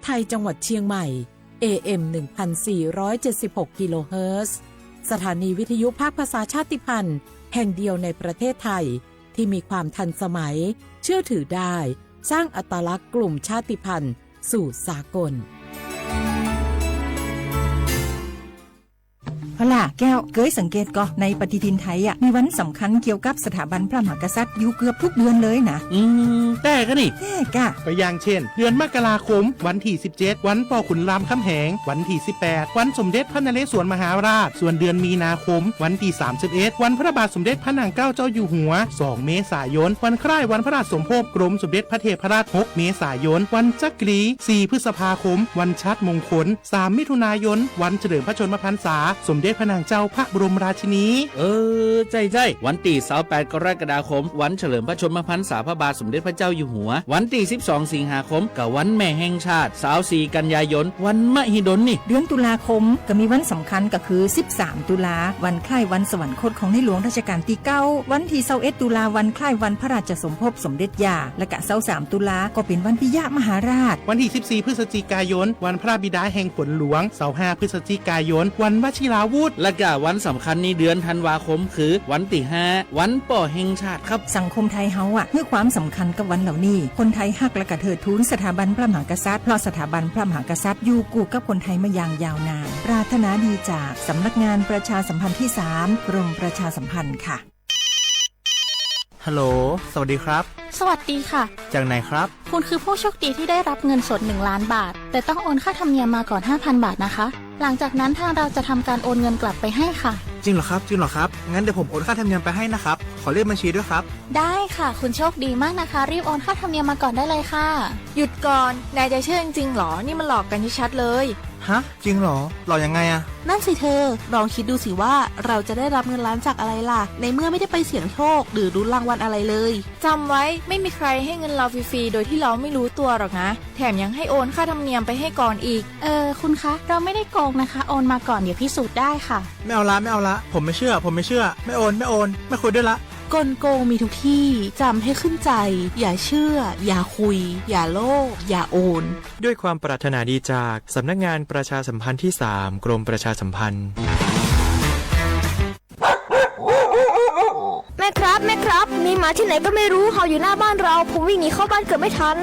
ไทยจังหวัดเชียงใหม่ AM 1476 กิโลเฮิรตซ์สถานีวิทยุภาคภาษาชาติพันธุ์แห่งเดียวในประเทศไทยที่มีความทันสมัยเชื่อถือได้สร้างอัตลักษณ์กลุ่มชาติพันธุ์สู่สากลพล่ะแก้วเคยสังเกตก็ในปฏิทินไทยมีวันสำคัญเกี่ยวกับสถาบันพระมหากษัตริย์อยู่เกือบทุกเดือนเลยนะแต่ก็นี่แต่กะก็อย่างเช่นเดือนมกราคมวันที่17วันป่อขุนรามคำแหงวันที่18วันสมเด็จพระนเรศวรมหาราชส่วนเดือนมีนาคมวันที่31วันพระบาทสมเด็จพระนางเกล้าเจ้าอยู่หัว2เมษายนวันคล้ายวันพระราชสมภพกรมสมเด็จพระเทพราช6เมษายนวันจักรี4พฤษภาคมวันชัดมงคล3มิถุนายนวันเฉลิมพระชนมพรรษาสมเด็จพระนางเจ้าพระบรมราชินีใจวันที่28กรกฎาคมวันเฉลิมพระชนมพรรษาพระบาทสมเด็จพระเจ้าอยู่หัววันที่12สิงหาคมกับวันแม่แห่งชาติ24กันยายนวันมหิดลนี่เดือนตุลาคมก็มีวันสำคัญก็คือ13ตุลาวันคล้ายวันสวรรคตของในหลวงรัชกาลที่9วันที่21ตุลาวันคล้ายวันพระราชสมภพสมเด็จย่าและก็23ตุลาก็เป็นวันปิยมหาราชวันที่14พฤศจิกายนวันพระบิดาแห่งฝนหลวง25พฤศจิกายนวันวชิราวุธและก็วันสำคัญในเดือนธันวาคมคือวันที่5วันป่อแห่งชาติครับสังคมไทยเฮาให้ความสำคัญกับวันเหล่านี้คนไทยฮักและก็เทิดทูนสถาบันพระมหากษัตริย์เพราะสถาบันพระมหากษัตริย์อยู่คู่กับคนไทยมาอย่างยาวนานปรารถนาดีจากสำนักงานประชาสัมพันธ์ที่3กรมประชาสัมพันธ์ค่ะฮัลโหลสวัสดีครับสวัสดีค่ะจากไหนครับคุณคือผู้โชคดีที่ได้รับเงินสด1ล้านบาทแต่ต้องโอนค่าธรรมเนียมมาก่อน 5,000 บาทนะคะหลังจากนั้นทางเราจะทำการโอนเงินกลับไปให้ค่ะจริงเหรอครับงั้นเดี๋ยวผมโอนค่าธรรมเนียมไปให้นะครับขอเลขบัญชีด้วยครับได้ค่ะคุณโชคดีมากนะคะรีบโอนค่าธรรมเนียมมาก่อนได้เลยค่ะหยุดก่อนนายจะเชื่อจริงๆหรอนี่มันหลอกกันชัดๆเลยฮะจริงเหรอหลอกยังไงอะนั่นสิเธอลองคิดดูสิว่าเราจะได้รับเงินล้านจากอะไรล่ะในเมื่อไม่ได้ไปเสี่ยงโชคหรือลุ้นรางวัลอะไรเลยจำไว้ไม่มีใครให้เงินเราฟรีๆโดยที่เราไม่รู้ตัวหรอกนะแถมยังให้โอนค่าธรรมเนียมไปให้ก่อนอีกคุณคะเราไม่ได้โกงนะคะโอนมาก่อนเดี๋ยวพิสูจน์ได้ค่ะไม่เอาละผมไม่เชื่อไม่โอนไม่คุยด้วยละกลโกงมีทุกที่จำให้ขึ้นใจอย่าเชื่ออย่าคุยอย่าโลภอย่าโอนด้วยความปรารถนาดีจากสำนักงานประชาสัมพันธ์ที่3กรมประชาสัมพันธ์แม่ครับมีหมาที่ไหนก็ไม่รู้เห่าอยู่หน้าบ้านเราผมวิ่งหนีเข้าบ้านเกือบไม่ทัน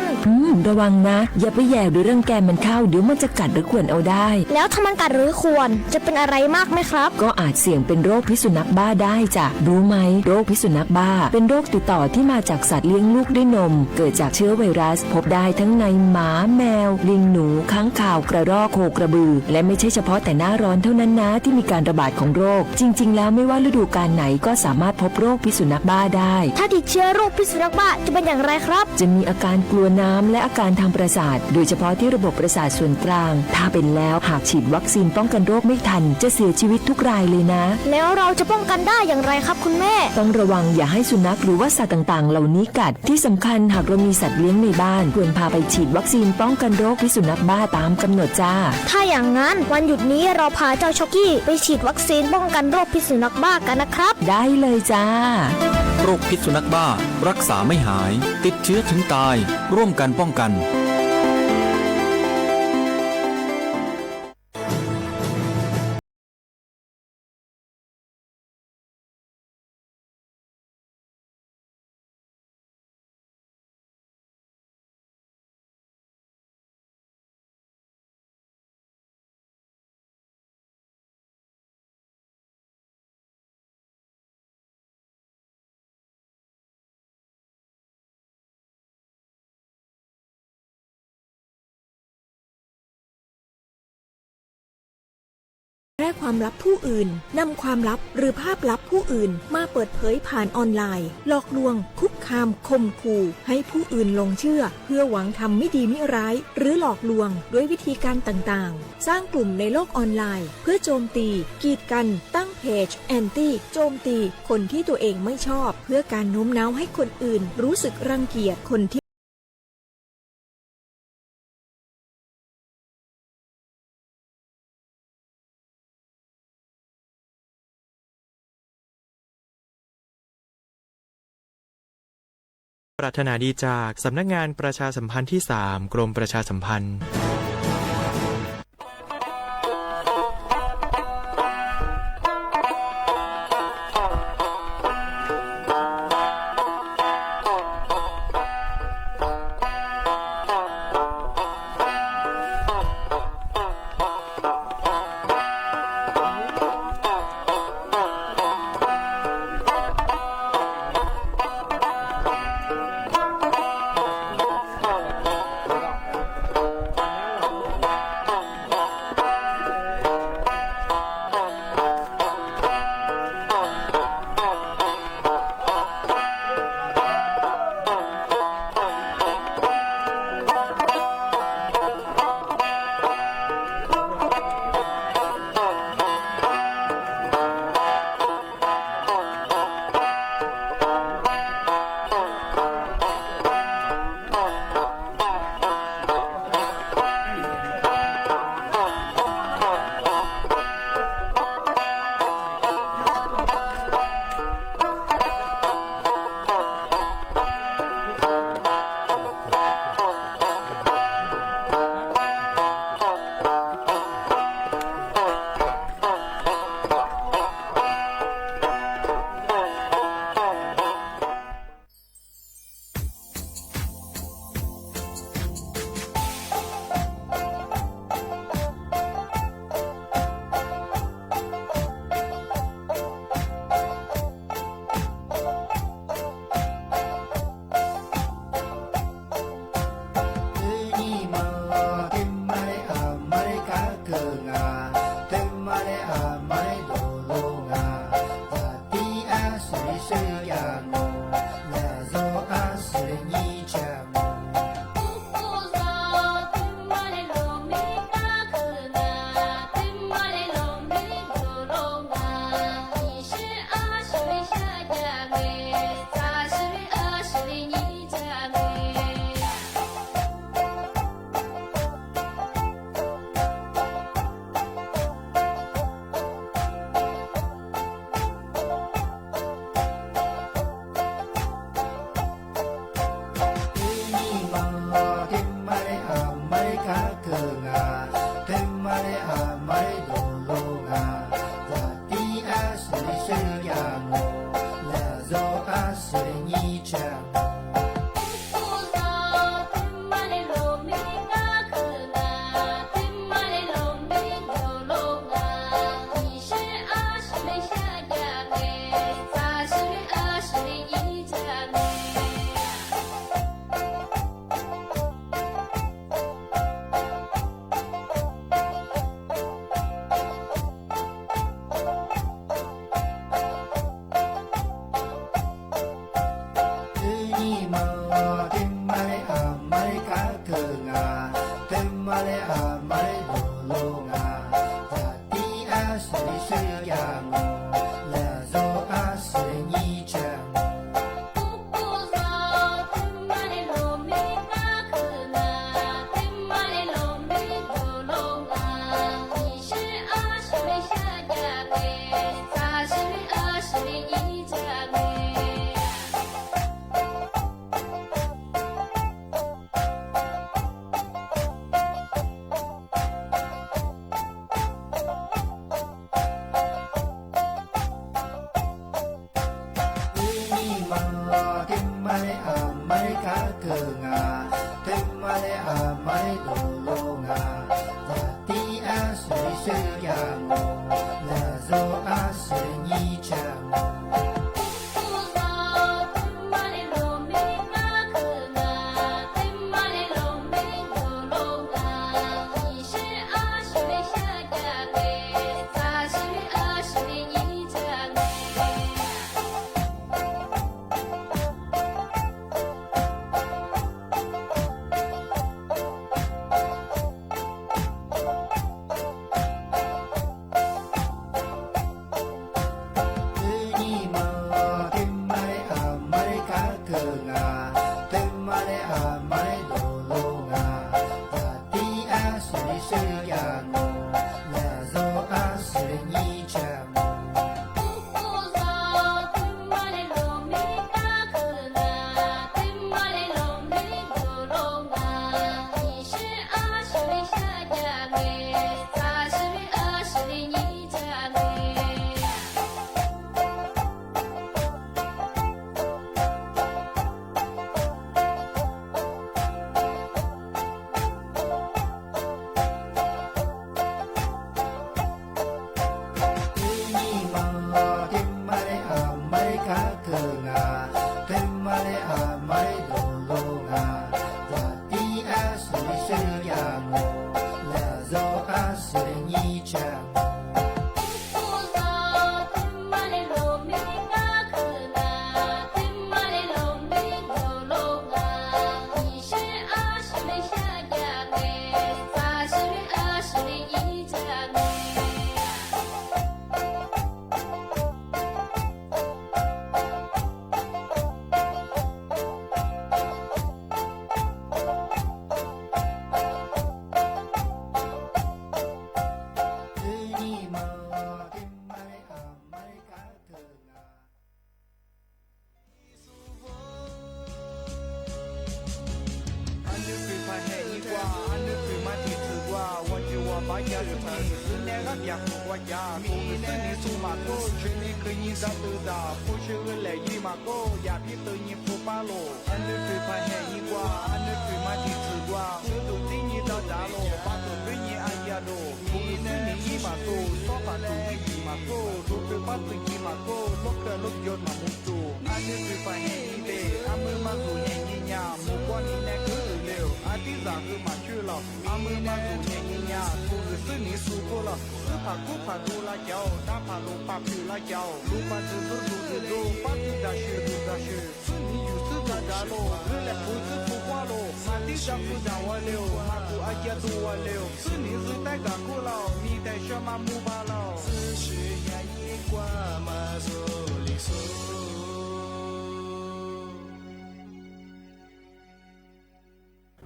ระวังนะอย่าไปแย่หรือรังแกมันเข้าเดี๋ยวมันจะกัดหรือข่วนเอาได้แล้วถ้ามันกัดหรือข่วนจะเป็นอะไรมากไหมครับก็อาจเสี่ยงเป็นโรคพิษสุนัขบ้าได้จ้ะรู้ไหมโรคพิษสุนัขบ้าเป็นโรคติดต่อที่มาจากสัตว์เลี้ยงลูกด้วยนมเกิดจากเชื้อไวรัสพบได้ทั้งในหมาแมวลิงหนูค้างคาวกระรอกโคกระบือและไม่ใช่เฉพาะแต่หน้าร้อนเท่านั้นนะที่มีการระบาดของโรคจริงๆแล้วไม่ว่าฤดูกาลไหนก็สามารถพบโรคพิษสุนัขบ้าได้ถ้าติดเชื้อโรคพิษสุนัขบ้าจะเป็นอย่างไรครับจะมีอาการกลัวน้ำและอาการทางประสาทโดยเฉพาะที่ระบบประสาทส่วนกลางถ้าเป็นแล้วหากฉีดวัคซีนป้องกันโรคไม่ทันจะเสียชีวิตทุกรายเลยนะแล้วเราจะป้องกันได้อย่างไรครับคุณแม่ต้องระวังอย่าให้สุนัขหรือว่าสัตว์ต่างๆเหล่านี้กัดที่สำคัญหากเรามีสัตว์เลี้ยงในบ้านควรพาไปฉีดวัคซีนป้องกันโรคพิษสุนัขบ้าตามกำหนดจ้าถ้าอย่างนั้นวันหยุดนี้เราพาเจ้าช็อกกี้ไปฉีดวัคซีนป้องกันโรคพิษสุนัขบ้ากันนะครับได้เลยจ้าโรคพิษสุนัขบ้ารักษาไม่หายติดเชื้อถึงตายร่วมกันป้องกันแพร่ความลับผู้อื่นนำความลับหรือภาพลับผู้อื่นมาเปิดเผยผ่านออนไลน์หลอกลวงคุกคามข่มขู่ให้ผู้อื่นหลงเชื่อเพื่อหวังทำไม่ดีไม่ร้ายหรือหลอกลวงด้วยวิธีการต่างๆสร้างกลุ่มในโลกออนไลน์เพื่อโจมตีกีดกันตั้งเพจแอนตี้โจมตีคนที่ตัวเองไม่ชอบเพื่อการโน้มน้าวให้คนอื่นรู้สึกรังเกียจคนที่ปรารถนาดีจากสำนักงานประชาสัมพันธ์ที่3กรมประชาสัมพันธ์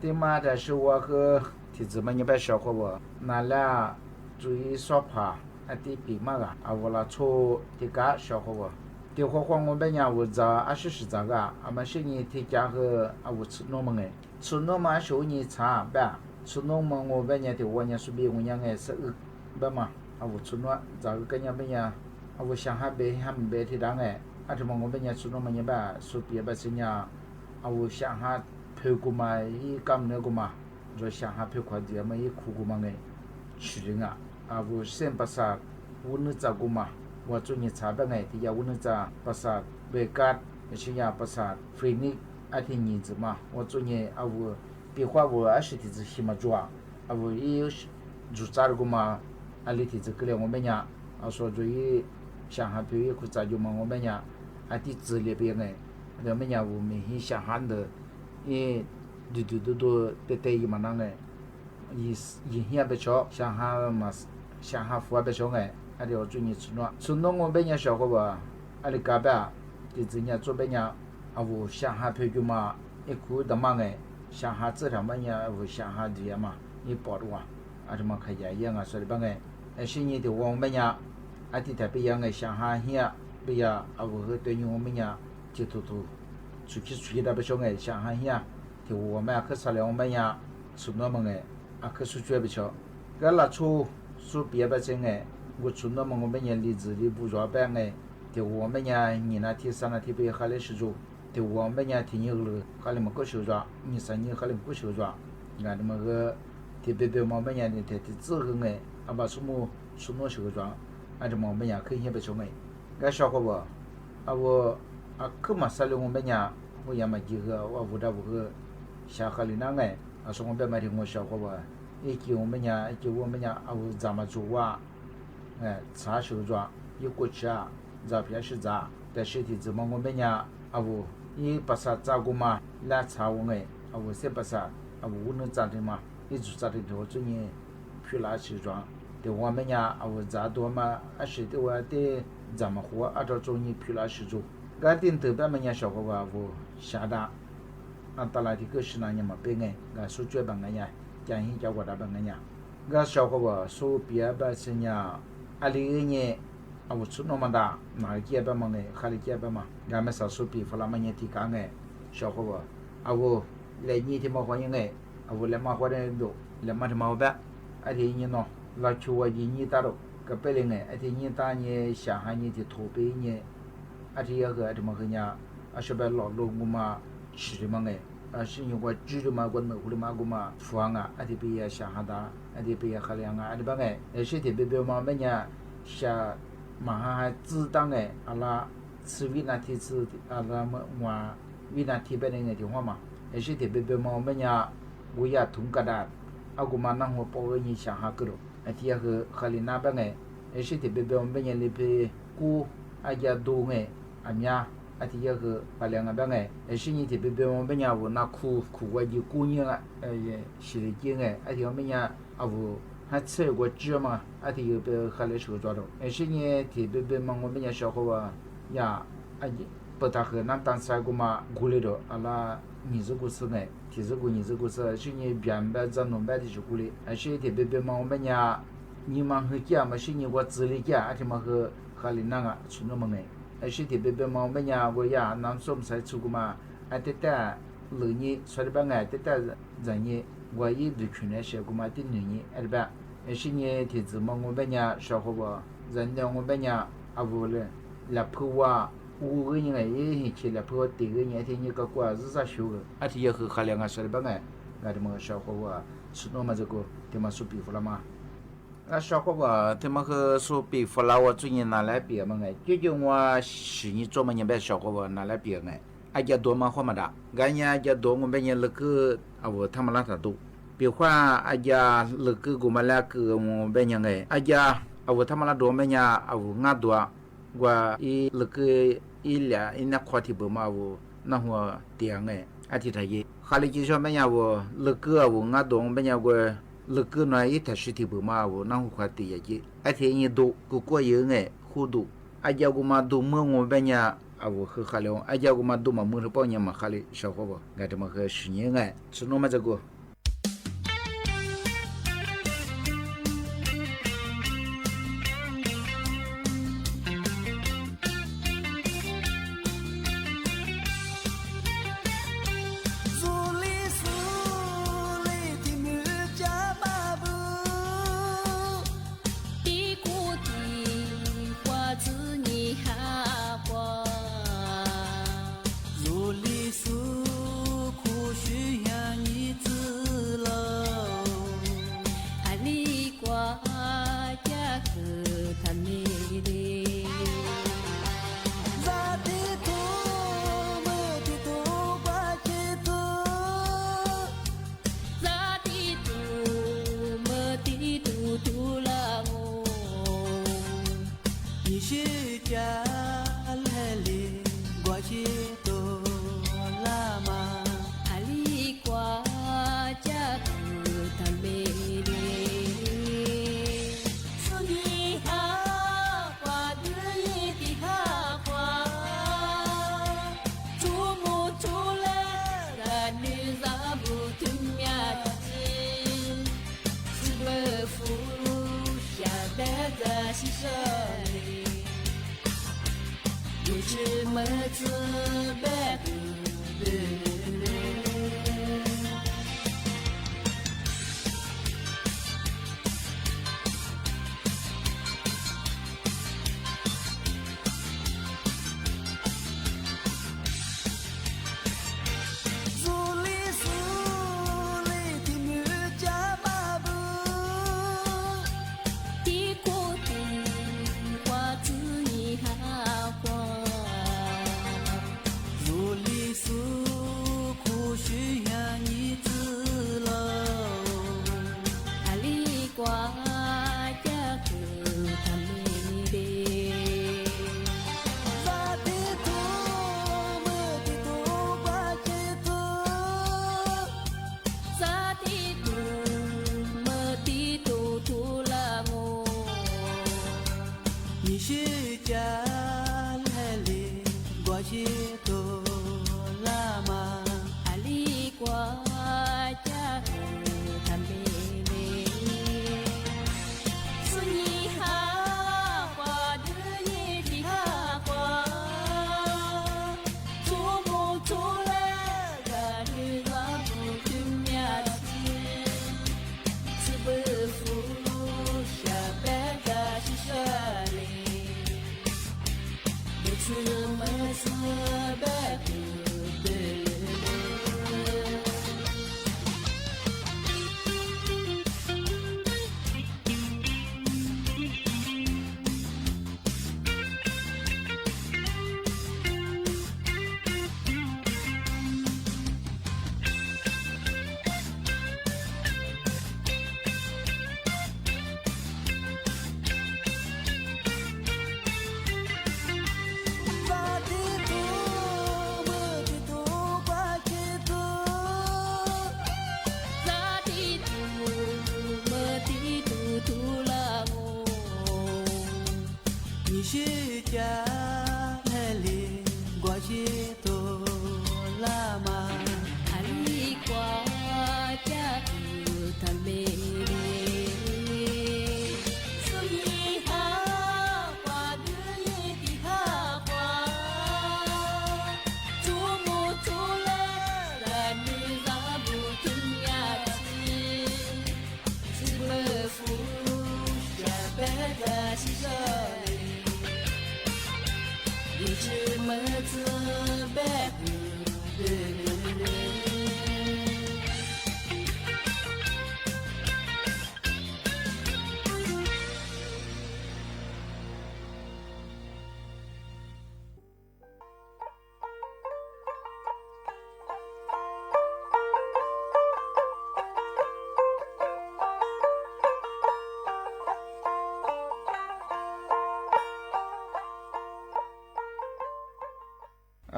对嘛的是我和弟子们一般小伙伴，那俩注意说话，对比嘛个，我那错这个小伙伴，对伙伴我们家我在是个，们是你提家和我吃那么哎，吃那么小你茶呗， สุนงมังโงเบญที่วันยาสุบีงยังไงสะอึกบ้ามาอาวุธสุนวะจากกันยังเบญอาวุธช่างหาเบฮัมเบที่ดังไงอาจจะมังโงเบญสุนมันยังบ้าสุบีบัสญาอาวุธช่างหาเพื่อกุมาอีกำเนื้อกุมาโดยช่างหาเพื่อขวดเดียมาอีคู่กุมาไงชิริงะอาวุธเส้นประสาทวุ้นจากกุมาว่าจุนิชาแบบไงที่ยาวุ้นจากประสาทเบกัดชิยาประสาทฟรีนิกอาทิตย์นี้จะมาว่าจุนิอาวุธ比划我20天子起码做啊，我一做咋个嘛，20天子过来我们家，说注意上海朋友去咋就嘛我们家，地址里边哎，我们家我们很上海的，都对嘛那个，以前不少上海嘛，上海富不少哎，我注意村我们家小伙吧，里隔壁，地址人做别人，我上海朋友嘛，一哭的嘛哎。上海这他们呀，我上海的嘛，你包的哇，什么开业样啊，说的办哎，是你的我们呀，的特别样哎，上海呀，不呀，我和对于我们呀，就出去的不少哎，上海呀，的我们去啥了我们呀，出那么哎，去出去不少，个拉出别不正哎，我出那么我们呀，例子的不着办哎，的我们呀，你那天三那天不也还来是做。对我们家挺有了，哈里么个手抓，你3年哈里不手抓，你看他们个，特别我们家的自个哎，把什么手抓，这我们家可以不少哎，个小伙吧，我可嘛啥了我们家，我也没几个，我不个，下哈里那哎，说我别买的我小伙吧，一给我们家，我咱们做啊，查手抓，有过去啊，照片是咋，但是的怎么我们家，一把啥照顾嘛，来查我哎，先把啥，无能咋的嘛，一直咋的头最近去哪去装，对我们家咋多嘛，是的话的咱们活按照中医去哪去做，俺定得别们家小伙吧，下达，到来的个是那年嘛，别哎，俺说绝办俺呀，讲一叫我打办俺呀，俺小伙吧说别把是呀，2022年。我出那么大，哪几百嘛哎，还里几百嘛，俺们少数比弗拉曼也提干哎，小伙吧，我来年的嘛欢迎哎，我来嘛欢迎都，来嘛的嘛办，天你喏，老去我1年打了，个别人哎，天你打你上海你的土北你，天也个嘛个呀，是被老路我嘛吃的嘛哎，是因为住的嘛我那户的嘛我嘛房啊，天比也上海打，天比也海量啊，吧哎，是特别嘛么呀，下。马上还自当哎，阿拉吃维那提吃阿拉么话维那提别人的电话嘛，也是特别嘛我们呀，我也同个的，我嘛那我包你想下个了，天和哈里那边哎，也是特别我们呀里边古阿家多哎，阿呀，天和哈两个边哎，也是你特别我们呀我那苦我就姑娘啊，是的经哎，天我们呀我。还吃过鸡嘛？天又被海里手抓到，是呢，特别嘛，我们家小伙吧，呀，不大和那当时个嘛，过来的，阿拉20个是哎，提这个20个是，是呢，边边咱农边的就过来，是特别嘛，我们家你们和家嘛，是呢，我自己家，嘛和海里那个出那么哎，是特别嘛，我们家我呀，南松才出个嘛，这带老年说的吧哎，这带人呢，我也对去年学过嘛，的女人，吧。是呢，提子嘛，我们家小伙吧，人家我们家我嘞，来破哇，5个人哎，一起来破，第个人天你个过日子修个，天也和海两个说的吧哎，俺们小伙吧，吃那么这个，他们说比弗了嘛，小伙吧，他们和说比弗了，我最近拿来比嘛哎，就我10年做嘛，你别小伙吧拿来比哎，家多嘛好嘛的，俺家多我们家那个我他们那他多。比话阿家那个我们那个我们样哎，阿家我他们那多们呀，我俺多，我那个俩那话题不嘛我那我点哎，天他也，哈里就说们呀我那个我俺多们呀我那个那他实体不嘛我那话题也去，天也多过有哎，好多，阿家我嘛多么我们呀。我和哈里，阿家我嘛多嘛么包年嘛哈里小伙吧，俺这么和10年哎，是那么这个。苏里的女福下白个西舍里，不知么子白个。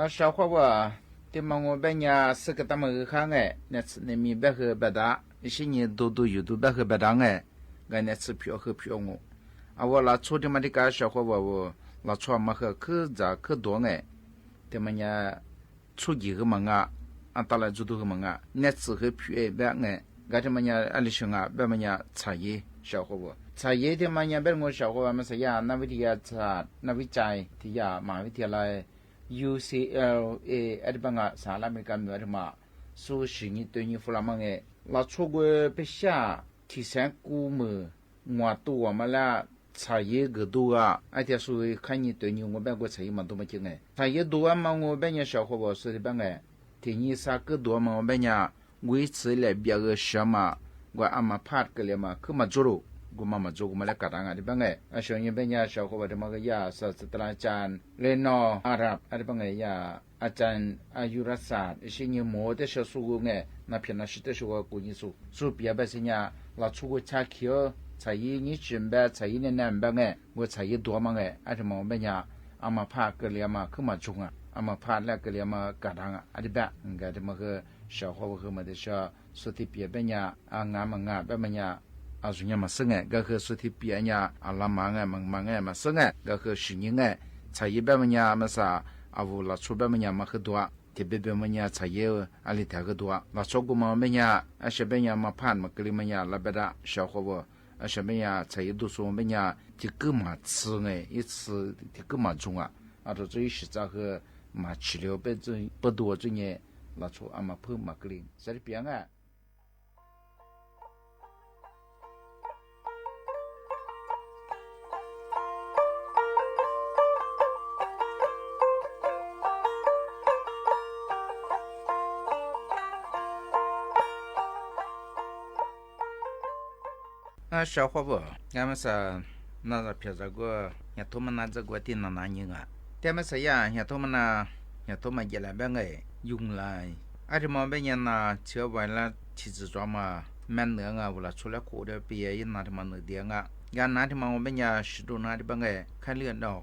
小伙娃，对嘛我白伢是个他们看哎，那次那米白和白大，一些年都有都白和白大哎，俺那次票和票我，我拉错的嘛的个小伙娃我拉错嘛和可咋可多哎，对嘛伢错几个嘛打来做多个嘛那次和票哎白哎，俺这嘛伢阿里兄啊，白嘛伢茶叶小伙娃。茶叶的嘛伢白我小伙娃嘛是呀，那位的呀茶，那位斋的呀，马位的来。UCLA 阿里巴巴萨拉美干么的嘛，苏十年对你弗拉芒诶，那错过不下提升古么，我多我们啦茶叶个多啊，而且所以看你对你我别个茶叶嘛多么精诶，茶叶多啊嘛我别人小伙伴说的办诶，提你啥个多嘛我别人维持来别个什么，我阿妈拍个了嘛，可嘛做咯。กูมาจูกูมาแล้วกัดงานที่บ้างไงช่วงนี้เป็นยาชาวเขาบอกว่าก็ยาศาสตราจารย์เลนออาหรับอะไรบ้างไงยาอาจารย์อายุรศาสตร์สิ่งนี้หมดที่สู้ไงนับเป็นนักศึกษากูยิ่งสู้เปียบสิ่งนี้เราสู้กูชาเขียวใช้ยี่จุ่มแบบใช้เนี่ยนั่นบ้างไงกูใช้ตัวมั้งไงอะไรมองเป็นยาอามาพาเกลียมาขึ้นมาจุงอ่ะอามาพาแล้วเกลียมากัดงานอะไรแบบงั้นที่มันก็ชาวเขาบอกว่าที่ชาวสุดที่เปียเป็นยางานแบบมันยาอาจุเนี่ยมาซึ่งก็คือสุดที่เปียเนี่ยอาลามังมังมาซึ่งก็คือสิ่งนี้ใช้แบบมันเนี่ยมาซาอาวุธชุบแบบมันเนี่ยมาคือตัวที่แบบมันเนี่ยใช้อะไรที่คือตัวเราชอบกูมามันเนี่ยอาชีพเนี่ยมาผ่านมากลีมันเนี่ยลับเดาชาวเขาว่า什么呀？才有读书我们呀，就更嘛吃哎，一吃就更嘛重啊，这至于实在和嘛治疗不多这呢，那出嘛碰嘛个零，在这边啊。小伙不，俺们是那个偏这个，也他们那这个电脑那人啊，他们是呀，也他们那，也他们也来边个用来，这么边人呐，车完了其实装嘛，蛮能啊，为了出来过的毕业那他妈能点啊，俺那他妈我们家十多那的边个开热闹，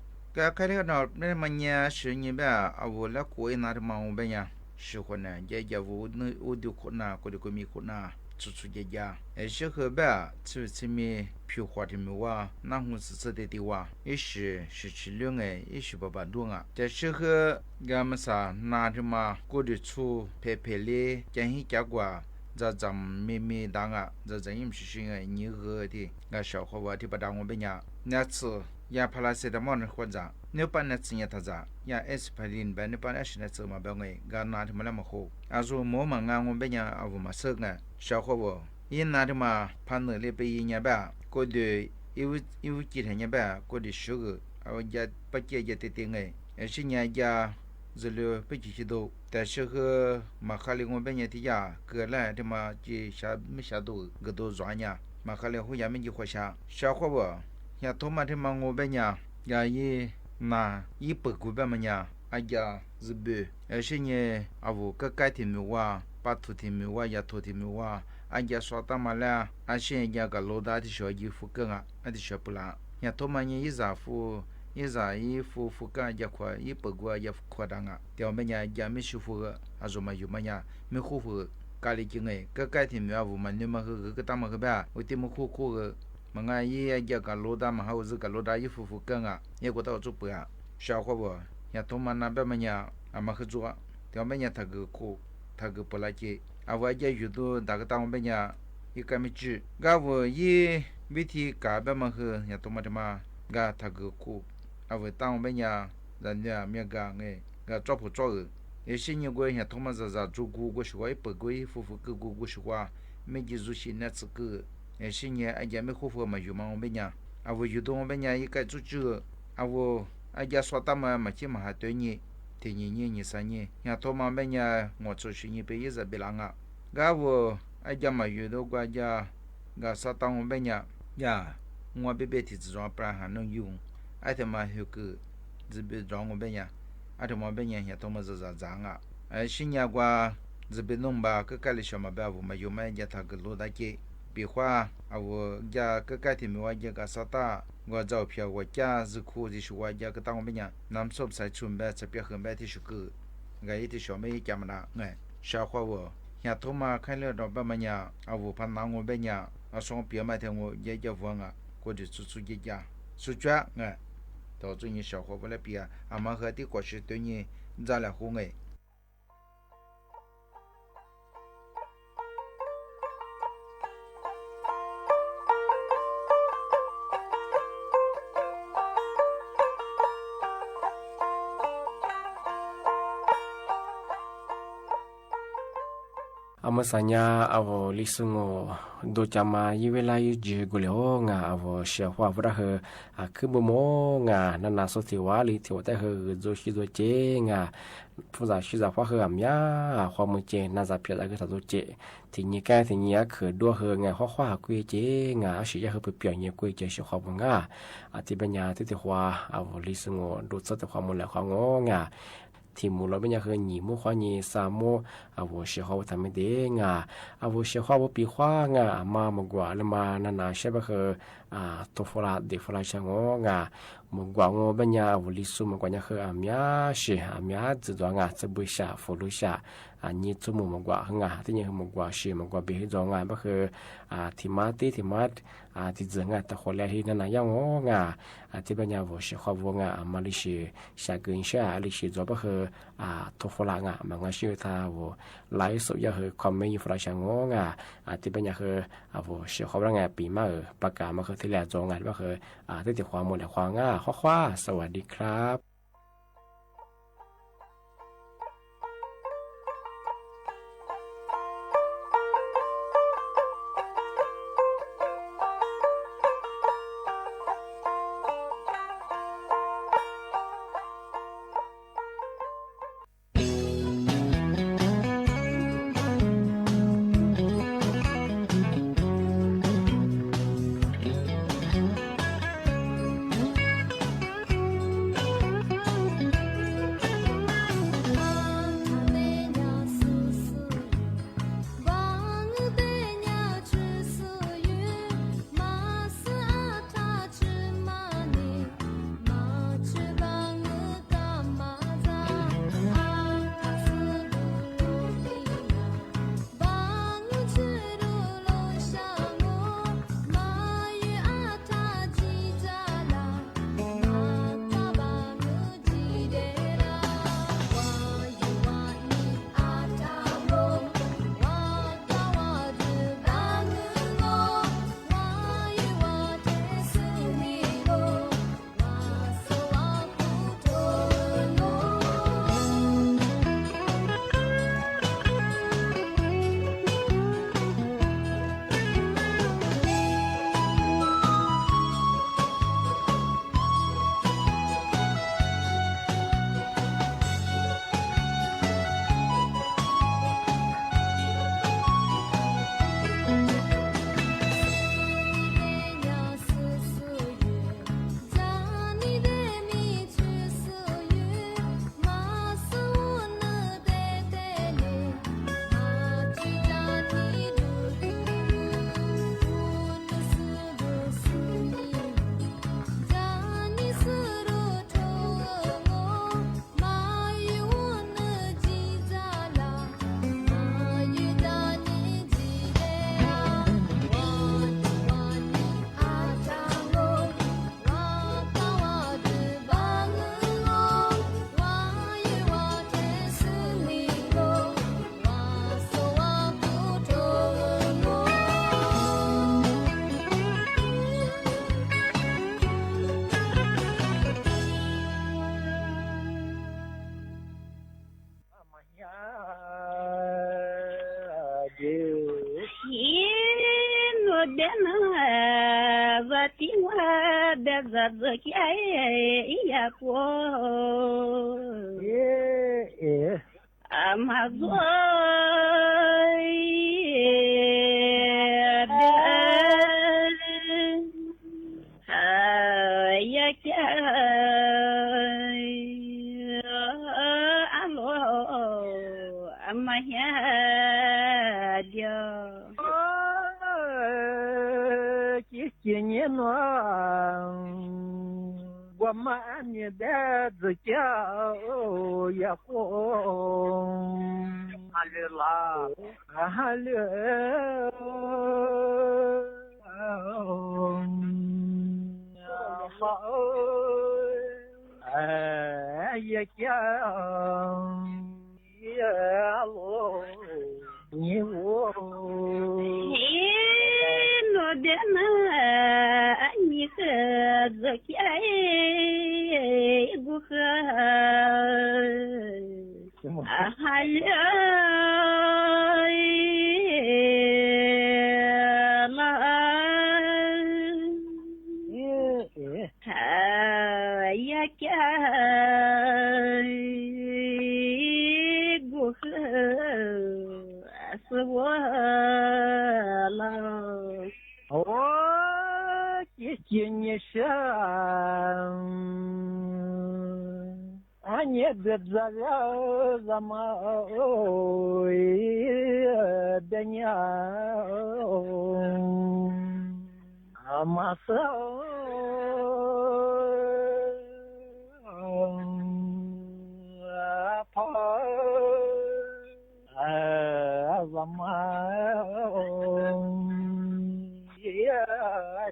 开热闹那么呢是你别啊，为了过那他妈我们家喜欢呢，也我就可那，我就可米可那。出家，适合吧？吃面皮花的面哇，那红吃的哇，也是吃凉哎，也是不多啊。这适合俺们啥拿着嘛，过得出拍嘞，将一家瓜，这咱妹当啊，这也不是哎，你喝的，俺小伙娃的不当我们家，那次。呀，帕拉西的毛人活着，你把那钱他咋？呀，aspirin把你把那现在怎么办哎？干拿的么那么好？说某忙啊，我们家啊我们生啊，小伙不？因拿的嘛，盘子里边一年吧，过的有几天年吧，过的10个，家不接也得定哎，是人家这里不继续多，但是和马卡里我们家的呀，过来的嘛就没下多，个都转呀，马卡里后面没就活下，小伙不？呀，他妈的嘛，我们呀，那一百个吧么呀，呀是不？是呢，我个改天没哇，把头天没哇，呀头天没哇，呀说他妈了，现在个老大的小衣服更啊，的小不啦，呀他妈呢一丈夫更也快100个也快当啊，条么呀也没舒服个，说嘛有么呀没舒服，家里经哎，个改天没我们你们个他妈个吧，我点么苦个。么俺也个老大嘛，还是个老大一夫妇跟啊，也过到做不啊，小伙不，也他妈那边么呀，嘛去做，条么呀他个苦，他个不来接，我也遇到那个当么呀，一个没治，我也每天干边么去，也他妈的嘛，他个苦，我当么呀，人家没干哎，做不做的，有些人过也他妈是做过说一百个一夫妇个说话，没记住些那次个。是呢，也没好好嘛，有嘛我们家，我有的我们家一个做这，我也说他们起码还对你，第2年、第3年，呀，他们们家我做生意别是别啷个，我也嘛有的国家，说当我们家呀，我别提这种不然还能用，他们有个这边让我们家，他们们家呀，他们是这样啊，是呢我这边弄吧，个里小嘛别我们有嘛也他个路大街。比话我家个改天没我家个啥大，我照片我家是苦的是我家个当我们家，咱们说不才准备这边很白的是个，一的小妹家么啦，小伙我，呀他妈开了到爸妈家，我怕拿我们家，说别买天我也问啊，过去出一家，出家到最近小伙不来别，妈和的过去对你咱俩好Amasanya avo lisungo do chama yiwela yuje guleo nga avo shehwa vrahe akubomo nga nana sotiwa li tiwata he zo shizo che nga fuza shiza hwa he amya hwa mo che na za pya ga zo che tinyi ka tinyi ak do he nga hwa kwe che nga shi ya he pe pya nye kwe che shi hwa bo nga atibanya ti hwa avo lisungo do tsa hwa mo la hwa ngo nga题目了，人家和你们话你啥么我喜好他们的我喜好我比划妈么瓜了嘛，那些不和多弗拉的弗拉像我么瓜我人家我历史么瓜人家和阿米亚是阿米亚这段这不下福禄下ยี่จุ่มกว่าหงาที่ยังมกว่าชีมกว่าเบี้ยจองงานก็คือที่มาที่เจองานแต่คนแรกที่นั่นยังงาที่เป็นยาวชีขอบงามาลิชีชาเกินชาลิชีจบก็คือทุกฝรั่งมันก็ชื่อท่าวไลฟ์สุดยอดคือคอมเมนต์ฝรั่งชงงาที่เป็นยาคือชีขอบงาปีมาประกาศมาคือที่แรกจองงานก็คือที่ติดความหมดและความง่าข้อสวัสดีครับ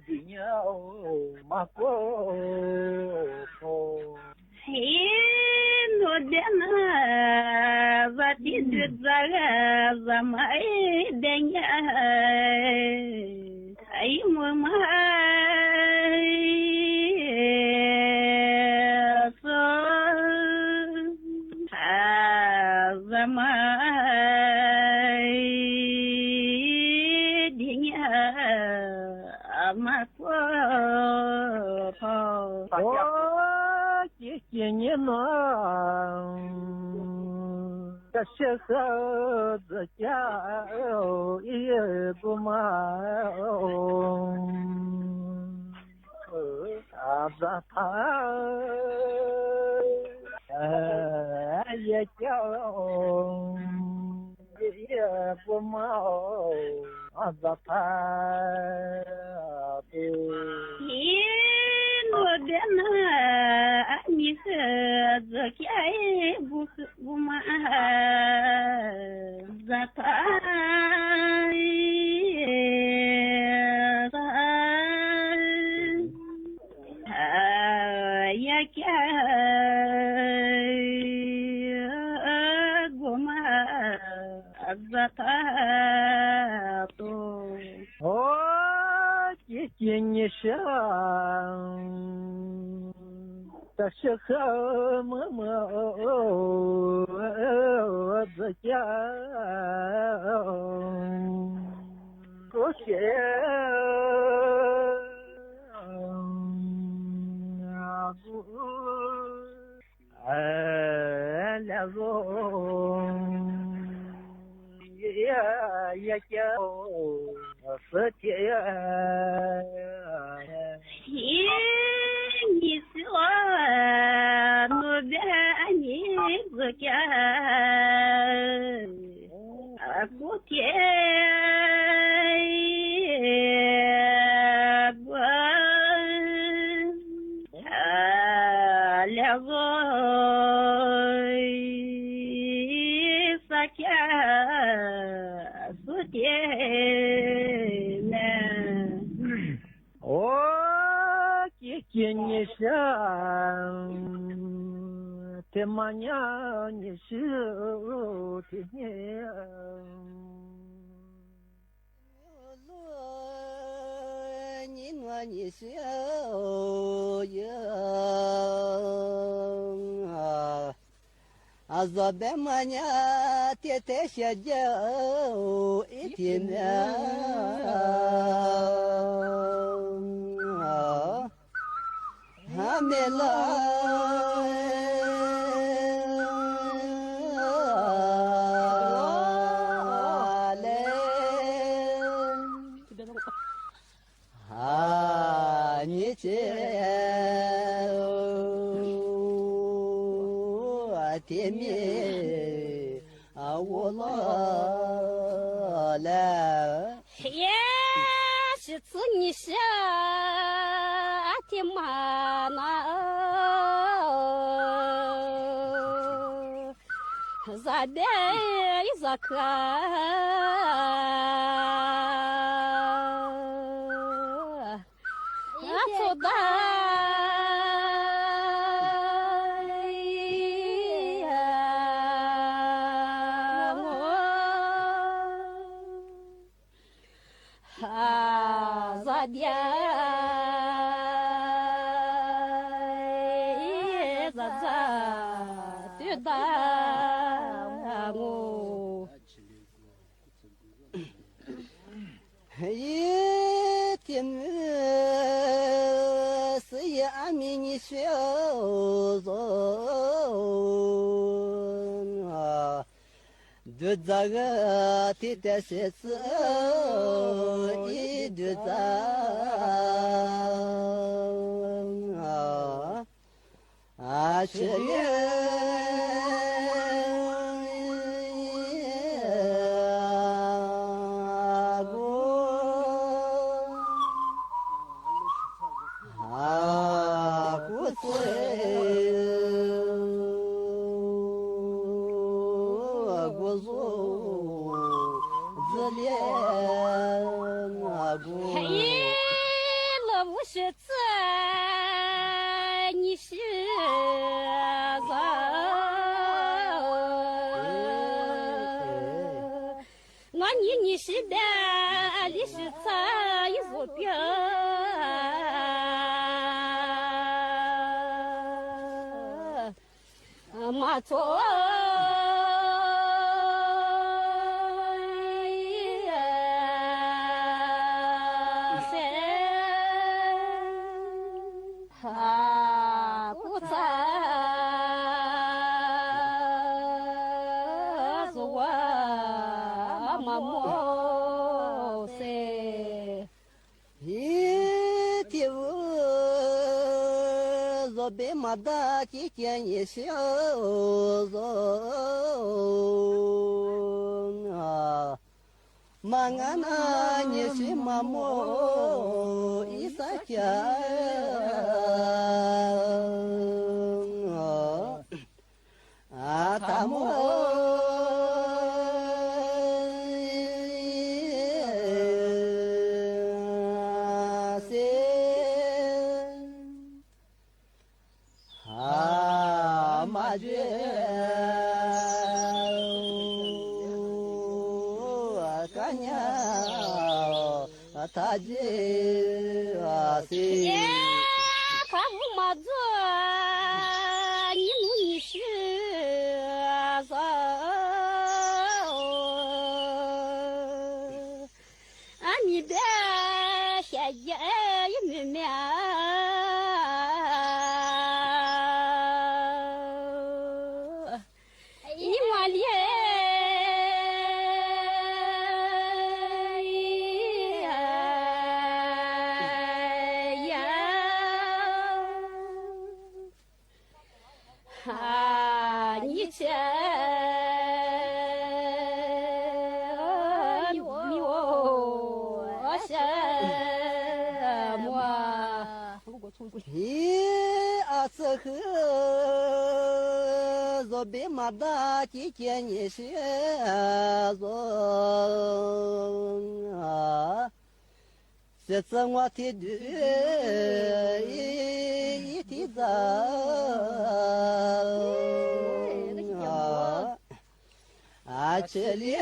的鸟马过坡。嘿，我的那我的日子怎么的呀？哎，我妈。今年呢，这小孩子家也不忙，咱他也叫也不忙，咱他的。我的那你和这家不嘛，这他也家不嘛，这他都哦。今年上，这是和么么子家，我些两个也叫。是天，你说我的你自家，不天我两个撒家是天。今年上，天妈娘你是天娘，你我你是啊，这边妈娘天天下脚一天娘。还没来啊！你这天面啊，我老了。耶，是子你下。天妈那，咋的咋看？走的我咋的？一天是也阿弥你小子啊，就这个天天写字一就这啊是嘿。是这，你是人。我你是的，你是这一座边。马座。别马达几件一小人啊，马鞍那你是马莫一撒家啊，大莫。他这啊是，看我马子，你努你是啥？你的下也没面。这个若别马达几件你是人啊，这次我提的一提早啊，这里。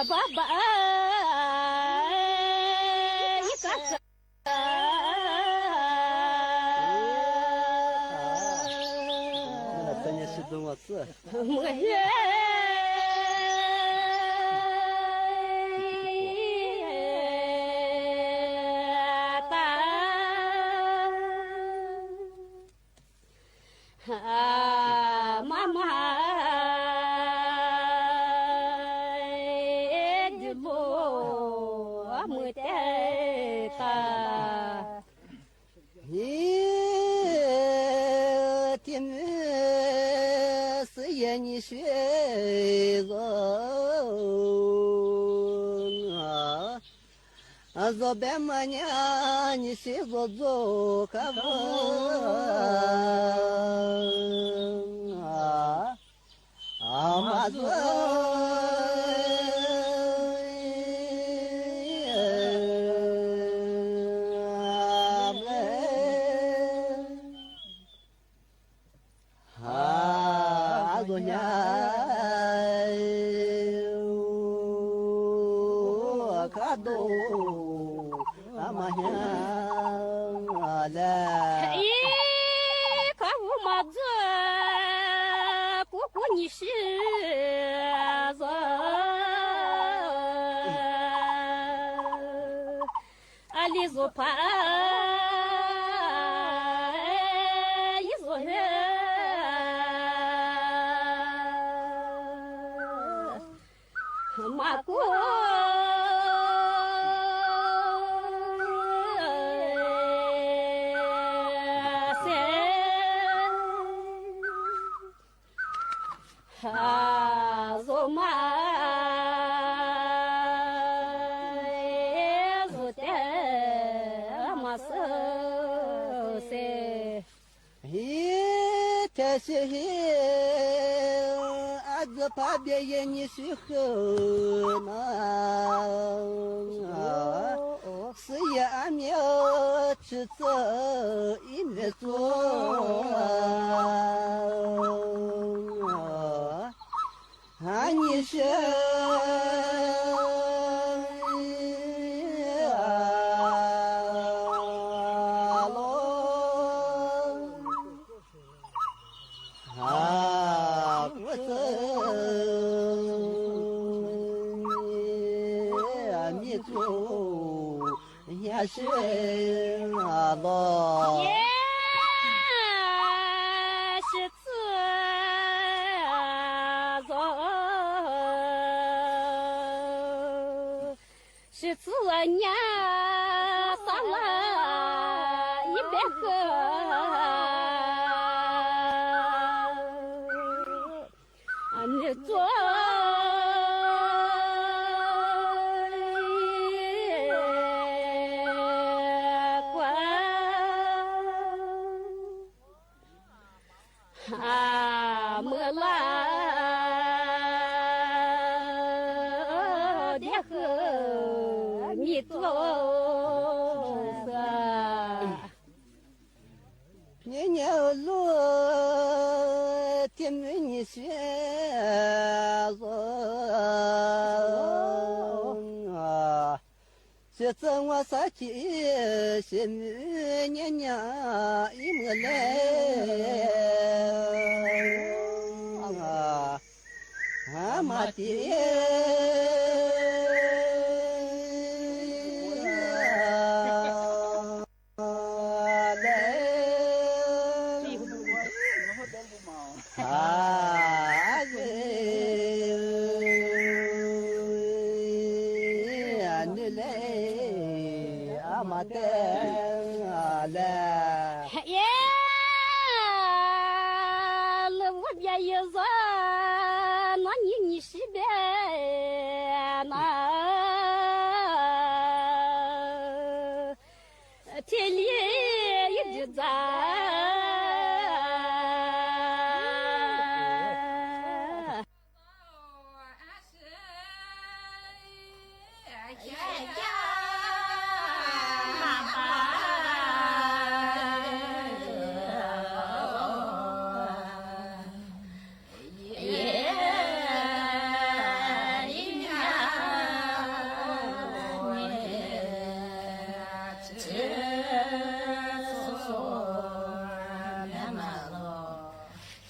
爸爸，你干啥？那真的是怎么事？没人。妈妈。你是人啊，若别么娘，你是若走可不啊，马子。你是人，阿里做怕一做人，马古哈罗马罗德马索塞，嘿，这是阿兹帕别耶尼是河那，是也阿苗吃着一面做。啊，你是啊，我是你做也是啊咯。是自娘上了一百个，你做官啊，没啦。你做啥？年年路天没你学啊，这次我啥去？是年年一没来啊，俺妈爹。天里一直在。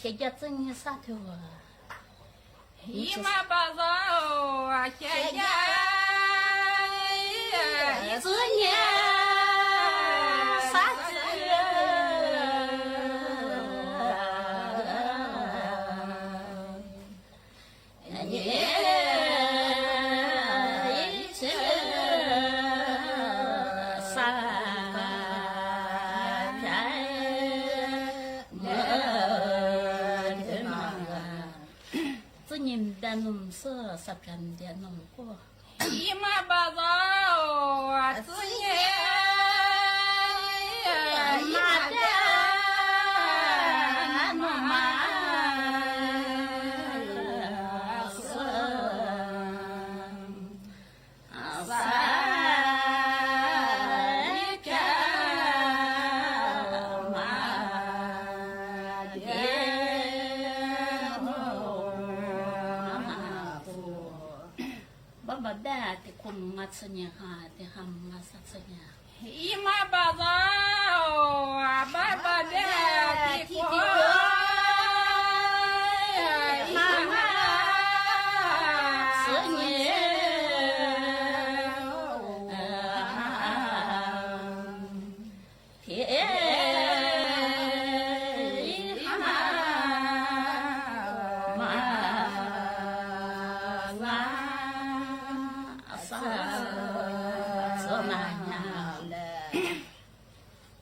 现在正月啥头啊？姨妈把肉啊，现在一只年啥子？农舍十片的农货，姨妈把肉啊，自己拿的农马是三片马的。爸爸的空马吃年哈的ham马啥吃年？姨妈把肉啊，爸爸的地瓜，妈妈吃年。那呀嘞。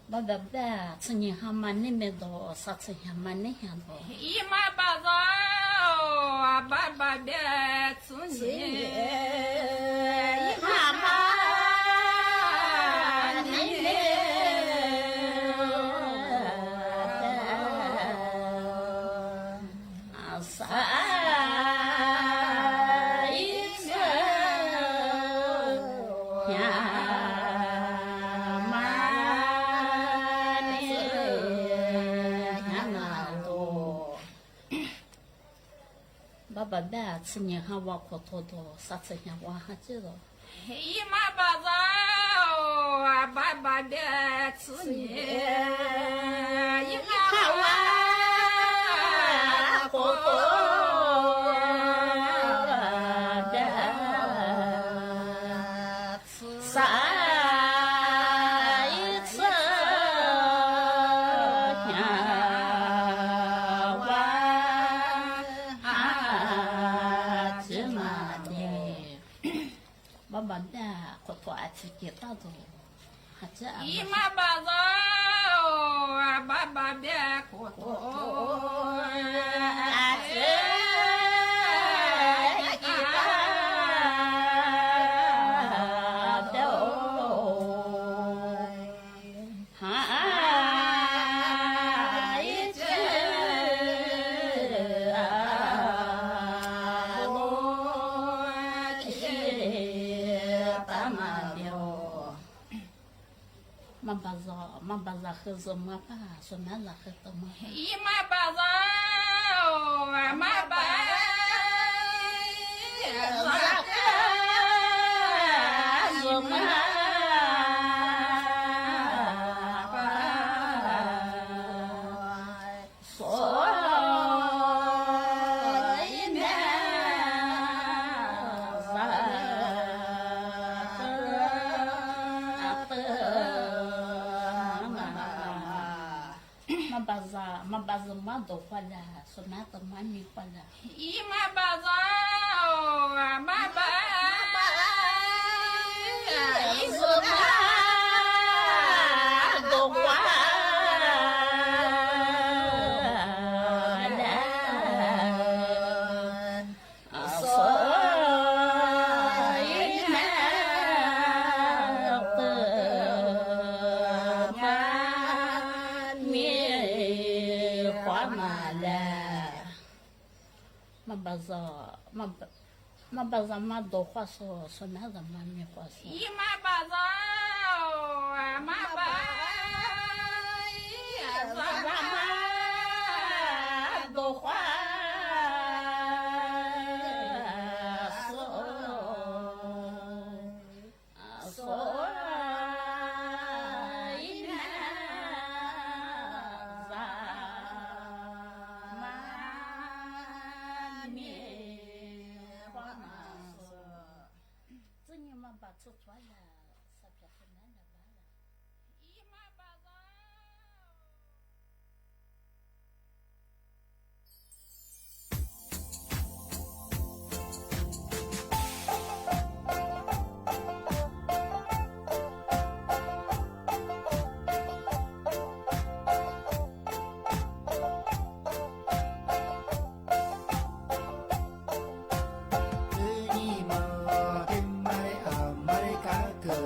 爸爸爸，吃你还蛮那么多，啥吃还蛮那样多。姨妈爸爸，爸爸别吃你，姨妈妈你啥意思呀？爸爸爸，吃你还挖苦多多，啥吃还挖哈知道？姨妈爸爸，爸爸别吃你，姨妈挖苦多。姨妈爸爸，爸爸别苦多。妈把那喝什么吧？说那那喝什么？姨妈爸爸，妈爸，那喝什么？妈把什么都换了，说那都蛮没换了。姨妈爸爸，妈爸，什么都换了，所以呢，妈把咱妈都话说那咱妈没话说。姨妈爸爸，妈爸，咱妈都话说，所以呢，咱妈没。把吃出来，啥票是难的办了。姨妈爸爸。Mereka ke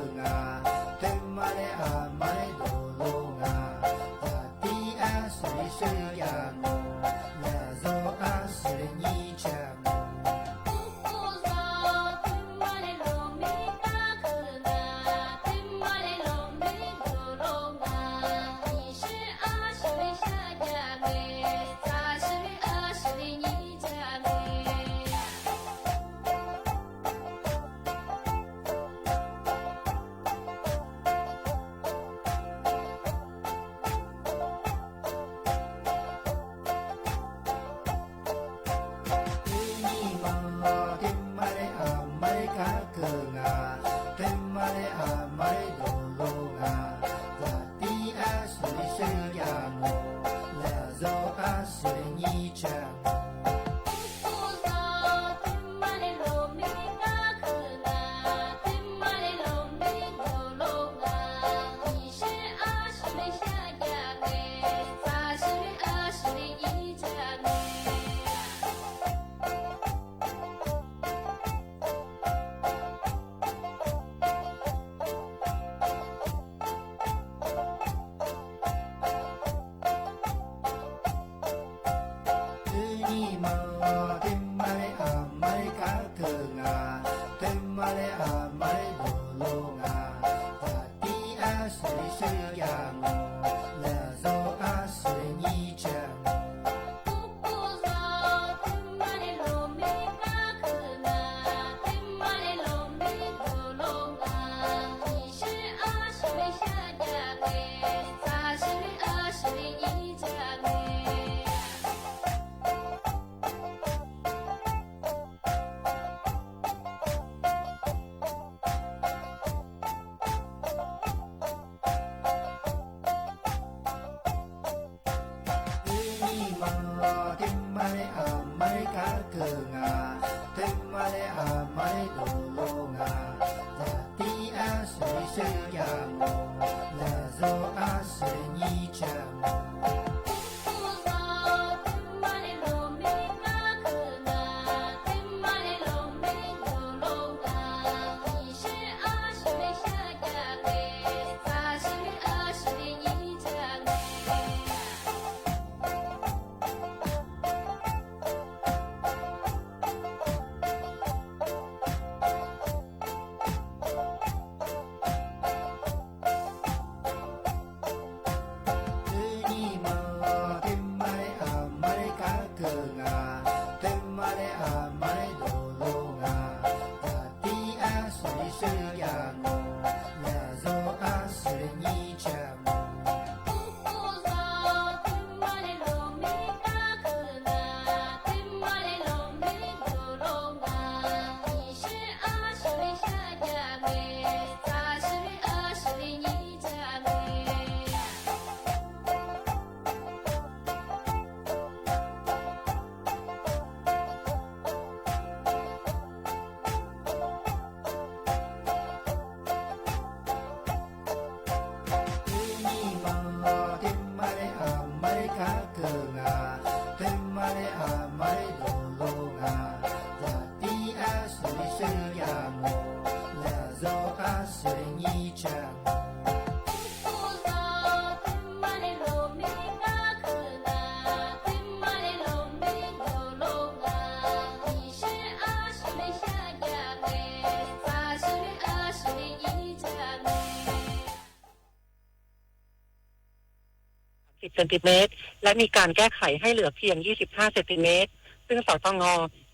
เซนติเมตรและมีการแก้ไขให้เหลือเพียง25เซนติเมตรซึ่งสตง.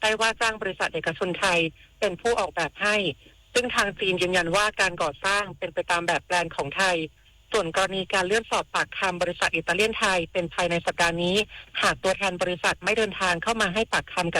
ได้ว่าจ้างบริษัทเอกชนไทยเป็นผู้ออกแบบให้ซึ่งทางจีนยืนยันว่าการก่อสร้างเป็นไปตามแบบแปลนของไทยส่วนกรณีการเลื่อนสอบปากคำบริษัทอิตาเลียนไทยเป็นภายในสัปดาห์นี้หากตัวแทนบริษัทไม่เดินทางเข้ามาให้ปากคำกับ